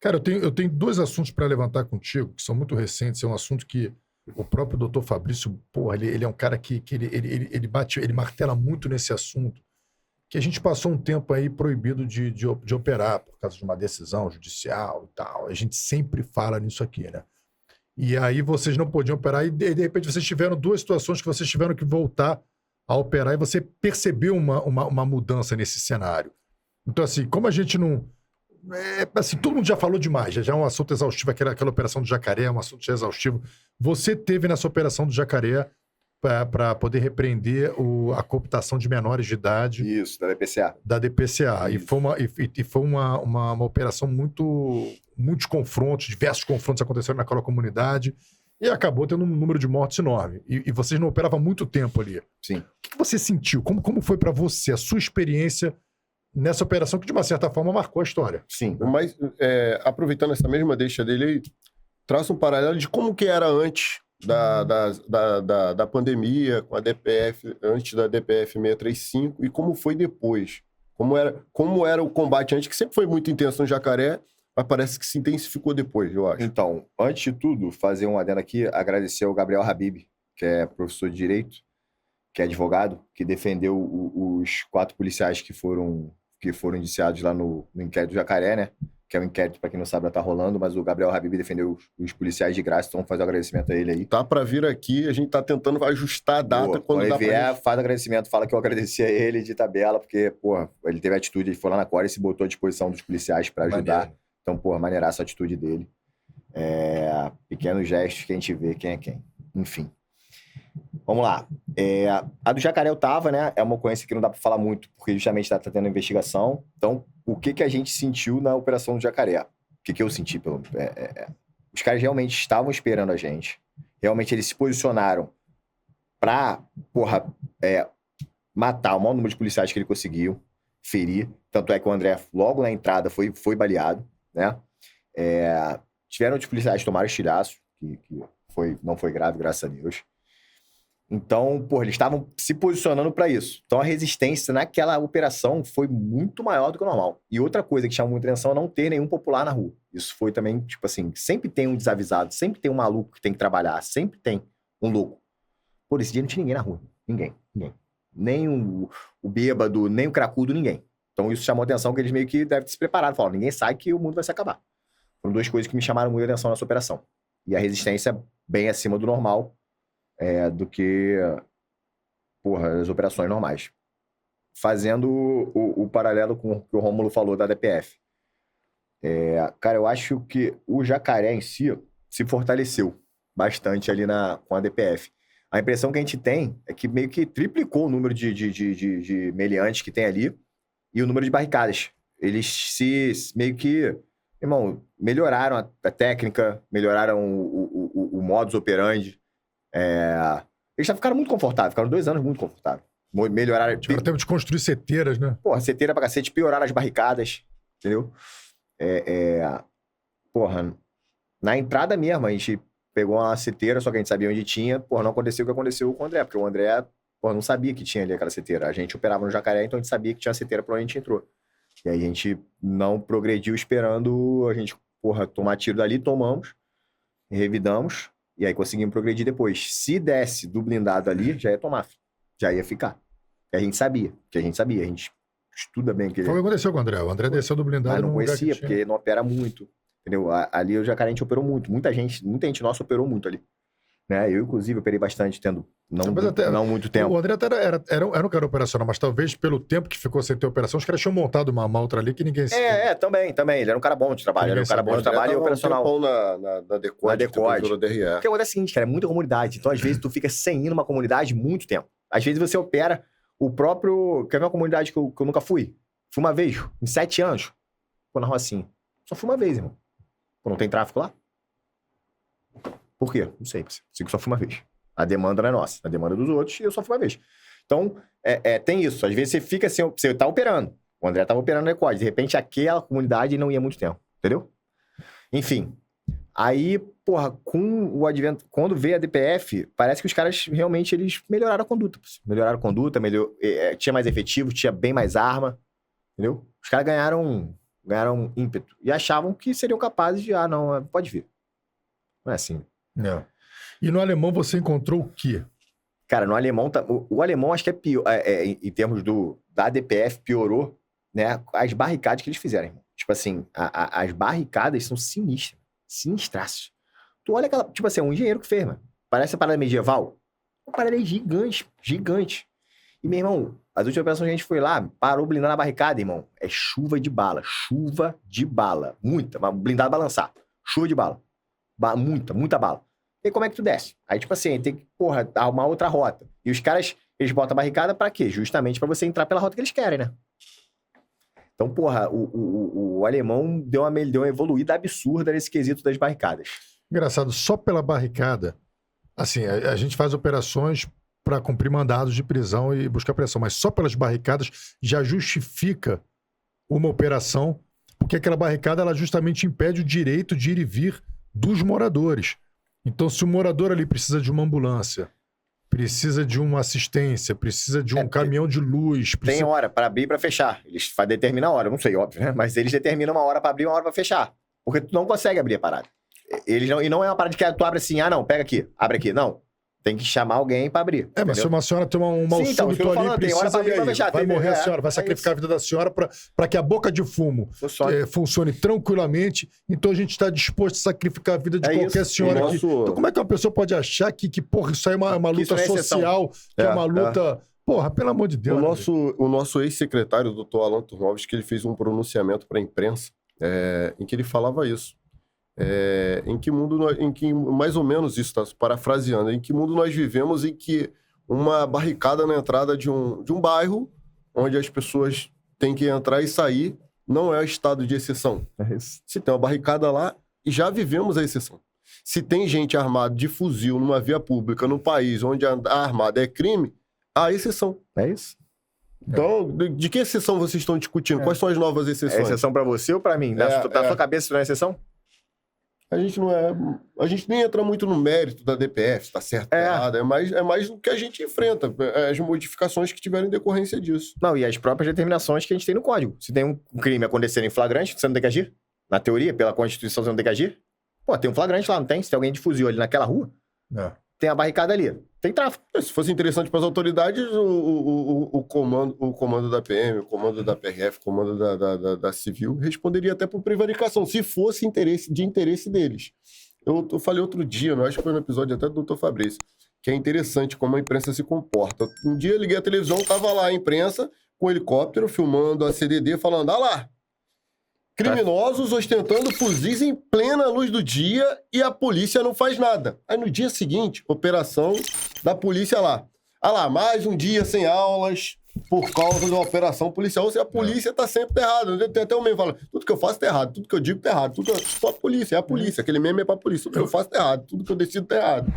Cara, eu tenho dois assuntos para levantar contigo, que são muito recentes. É um assunto que o próprio doutor Fabrício, porra, ele é um cara que ele bate, ele martela muito nesse assunto, que a gente passou um tempo aí proibido de operar por causa de uma decisão judicial e tal. A gente sempre fala nisso aqui, né? E aí vocês não podiam operar e de repente vocês tiveram duas situações que vocês tiveram que voltar a operar e você percebeu uma mudança nesse cenário. Então, assim, como a gente não... assim, todo mundo já falou demais, já é um assunto exaustivo, aquela operação do Jacaré é um assunto já exaustivo. Você teve nessa operação do Jacaré para poder repreender a cooptação de menores de idade. Isso, da DPCA. Da DPCA. Isso. E foi uma operação muitos confrontos, diversos confrontos aconteceram naquela comunidade e acabou tendo um número de mortes enorme. E vocês não operavam há muito tempo ali. Sim. O que você sentiu? Como foi para você, a sua experiência nessa operação que, de uma certa forma, marcou a história? Sim. Mas, aproveitando essa mesma deixa dele aí, traça um paralelo de como que era antes da pandemia, com a DPF, antes da DPF 635, e como foi depois. Como era o combate antes, que sempre foi muito intenso no Jacaré, mas parece que se intensificou depois, eu acho. Então, antes de tudo, fazer um adendo aqui, agradecer ao Gabriel Habib, que é professor de Direito, que é advogado, que defendeu os 4 policiais que foram indiciados lá no inquérito do Jacaré, né? Que é um inquérito, para quem não sabe, já tá rolando, mas o Gabriel Habib defendeu os policiais de graça, então vamos fazer um agradecimento a ele aí. Tá para vir aqui, a gente tá tentando ajustar a data. Boa, quando ele dá vier, faz agradecimento, fala que eu agradeci a ele de tabela, porque, porra, ele teve atitude, ele foi lá na Core e se botou à disposição dos policiais para ajudar. Maneiro. Então, porra, maneiraça a atitude dele. Pequenos gestos que a gente vê quem é quem. Enfim. Vamos lá. A do Jacaré eu tava, né? É uma ocorrência que não dá pra falar muito, porque justamente tá tendo investigação. Então, o que a gente sentiu na operação do Jacaré? O que eu senti? Os caras realmente estavam esperando a gente. Realmente eles se posicionaram pra, porra, matar o maior número de policiais que ele conseguiu, ferir. Tanto é que o André, logo na entrada, foi baleado, né? Tiveram outros policiais que tomaram estilhaço, que não foi grave, graças a Deus. Então, porra, eles estavam se posicionando para isso. Então, a resistência naquela operação foi muito maior do que o normal. E outra coisa que chamou muita atenção é não ter nenhum popular na rua. Isso foi também, tipo assim, sempre tem um desavisado, sempre tem um maluco que tem que trabalhar, sempre tem um louco. Por esse dia não tinha ninguém na rua. Ninguém. Nem o bêbado, nem o cracudo, ninguém. Então, isso chamou atenção que eles meio que devem ter se preparado. Falaram, ninguém sabe que o mundo vai se acabar. Foram 2 coisas que me chamaram muita atenção nessa operação. E a resistência bem acima do normal, do que, porra, as operações normais. Fazendo o paralelo com o que o Rômulo falou da DPF. Cara, eu acho que o Jacaré em si se fortaleceu bastante ali com a DPF. A impressão que a gente tem é que meio que triplicou o número de meliantes que tem ali e o número de barricadas. Eles meio que, irmão, melhoraram a técnica, melhoraram o modus operandi. Eles já ficaram muito confortáveis, ficaram 2 anos muito confortáveis. Melhoraram. Tiveram tempo de construir seteiras, né? Porra, seteira pra cacete, pioraram as barricadas, entendeu? Porra, na entrada mesmo, a gente pegou uma seteira, só que a gente sabia onde tinha. Porra, não aconteceu o que aconteceu com o André, porque o André, porra, não sabia que tinha ali aquela seteira. A gente operava no Jacaré, então a gente sabia que tinha seteira pra onde a gente entrou. E aí a gente não progrediu esperando a gente, porra, tomar tiro dali, tomamos, revidamos. E aí conseguimos progredir depois. Se desse do blindado ali, já ia tomar. Já ia ficar. E a gente sabia. A gente estuda bem. Foi o que aconteceu com o André. O André desceu do blindado. Mas não conhecia, porque não opera muito. Entendeu? Ali o Jacaré a gente operou muito. Muita gente nossa operou muito ali. Né? Eu, inclusive, operei bastante, tendo não muito tempo. O André era um cara operacional, mas talvez pelo tempo que ficou sem ter operação, os caras tinham montado uma outra ali que ninguém... Também. Ele era um cara bom de trabalho. Ele era um cara bom de trabalho e operacional. Na Decode. O que acontece é o seguinte, cara, é muita comunidade. Então, às vezes, tu fica sem ir numa comunidade muito tempo. Às vezes, você opera o próprio... Quer ver uma comunidade que eu nunca fui? Fui uma vez, em 7 anos. Pô, na Rocinha. Só fui uma vez, irmão. Pô, não tem tráfico lá? Por quê? Não sei. Só fui uma vez. A demanda não é nossa. A demanda é dos outros e eu só fui uma vez. Então, tem isso. Às vezes você fica assim, você tá operando. O André tava operando no Decode. De repente, aquela comunidade não ia muito tempo. Entendeu? Enfim. Aí, porra, com o advento... Quando veio a DPF, parece que os caras realmente eles melhoraram a conduta. Melhoraram a conduta, tinha mais efetivo, tinha bem mais arma. Entendeu? Os caras ganharam ganharam ímpeto. E achavam que seriam capazes de, não, pode vir. Não é assim. É. E no alemão você encontrou o quê? Cara, no alemão, o alemão acho que é pior, em termos da DPF, piorou, né, as barricadas que eles fizeram, irmão. Tipo assim, as barricadas são sinistras, sinistraças. Tu olha aquela, tipo assim, um engenheiro que fez, mano. Parece a parada medieval. Uma parada gigante, gigante. E, meu irmão, as últimas operações que a gente foi lá, parou blindando a barricada, irmão. É chuva de bala. Muita, mas blindado balançar. Chuva de bala. Muita bala. E como é que tu desce? Aí, tipo assim, tem que, arrumar outra rota. E os caras, eles botam a barricada pra quê? Justamente pra você entrar pela rota que eles querem, né? Então, o alemão deu uma evoluída absurda nesse quesito das barricadas. Engraçado, só pela barricada, assim, a gente faz operações para cumprir mandados de prisão e buscar pressão, mas só pelas barricadas já justifica uma operação, porque aquela barricada ela justamente impede o direito de ir e vir dos moradores. Então, se o morador ali precisa de uma ambulância, precisa de uma assistência, precisa de um caminhão de luz... Tem hora para abrir e para fechar. Eles determinam a hora, não sei, óbvio, né? Mas eles determinam uma hora para abrir e uma hora para fechar. Porque tu não consegue abrir a parada. E não é uma parada que tu abre assim, não, pega aqui, abre aqui. Não. Tem que chamar alguém pra abrir. Mas se uma senhora tem um mal súbito ali, tem hora pra abrir, pra fechar. Vai morrer a senhora, vai sacrificar a vida da senhora para que a boca de fumo funcione tranquilamente. Então a gente está disposto a sacrificar a vida de qualquer senhora aqui. Então como é que uma pessoa pode achar que isso aí é uma luta social, que é uma luta... Porra, pelo amor de Deus. O nosso ex-secretário, o doutor Alan Turnovski, ele fez um pronunciamento para a imprensa em que ele falava isso. Em que mais ou menos isso, tá parafraseando, em que mundo nós vivemos em que uma barricada na entrada de um bairro onde as pessoas têm que entrar e sair não é estado de exceção. Se tem uma barricada lá, já vivemos a exceção. Se tem gente armada de fuzil numa via pública no país onde andar armado é crime, há exceção. É isso. Então, de que exceção vocês estão discutindo? Quais são as novas exceções? É exceção pra você ou pra mim? Na sua cabeça isso não é exceção? A gente nem entra muito no mérito da DPF, se tá certo ou errado. É mais o que a gente enfrenta, as modificações que tiveram em decorrência disso. Não, e as próprias determinações que a gente tem no código. Se tem um crime acontecendo em flagrante, você não tem que agir? Na teoria, pela Constituição, você não tem que agir? Pô, tem um flagrante lá, não tem? Se tem alguém de fuzil ali naquela rua, tem a barricada ali. Tem tráfico. Se fosse interessante para as autoridades, o comando da PM, o comando da PRF, o comando da Civil, responderia até por prevaricação, se fosse de interesse deles. Eu falei outro dia, acho que foi no episódio até do Dr. Fabrício, que é interessante como a imprensa se comporta. Um dia eu liguei a televisão, tava lá a imprensa com um helicóptero filmando a CDD, falando, lá, criminosos ostentando fuzis em plena luz do dia e a polícia não faz nada. Aí no dia seguinte, operação da polícia lá. Mais um dia sem aulas por causa da operação policial. Ou seja, a polícia tá sempre errada. Tem até um meme falando, tudo que eu faço tá errado, tudo que eu digo tá errado. Só a polícia, é a polícia. Aquele meme é pra polícia. Tudo que eu faço tá errado, tudo que eu decido tá errado.